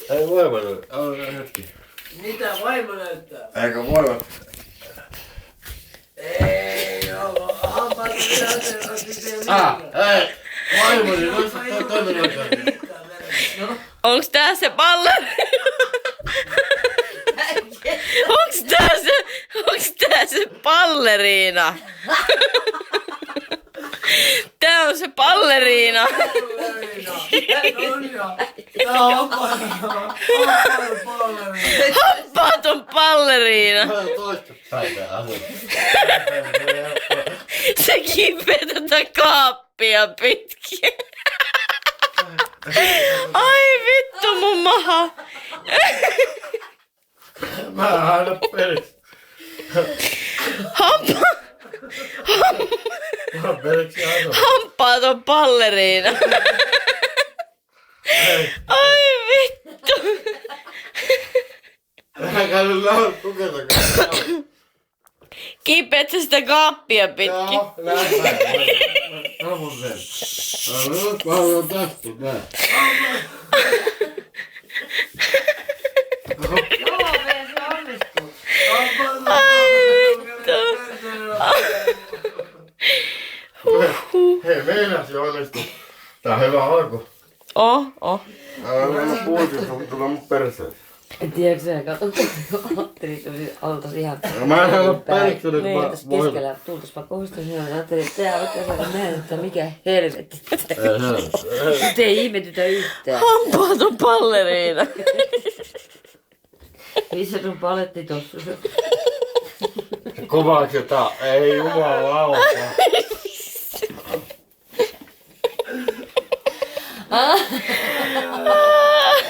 Ei voima näyttää. Hetki. Mitä vaimo näyttää? Eikö voima? Ei oo. Hampaat Ei. Vaimo, niin noista toinen näyttää. Onks tää se Onks tää se balleriina? Tää on se balleriina. Hampaaton balleriina. Toista päivää. Se kipee tätä kaappia pitkin. Ai vittu mun maha. Mä aina periksi. Mä periksi aina. Hampaaton balleriina. Ai vittu. Mä käyn lähdön tuketakaan. Kipeät sä sitä kaappia pitkin? Joo, lähdetään. Mä mun sen. Mä haluan tästä, näin. Joo, meidän se onnistuu. Ai vittu. Hei, meinasi onnistuu. Tää on hyvä alku. Oh. Mä puhutin, sun tulee mun perseeseen. Tiedätkö sä, kato, ajattelin, että oltais ihan... Mä en halua periksi, kun Niin, mä tässä keskellä tultais vaikka uudestaan sinua, ja ajattelin, että tää oikein saada nähdä, että mikä helvetti. Nyt ei ihmetytä yhtään. Hampaaton balleriina. Missä sun paletti tossa? Kovaksi jota, ei jumalauta.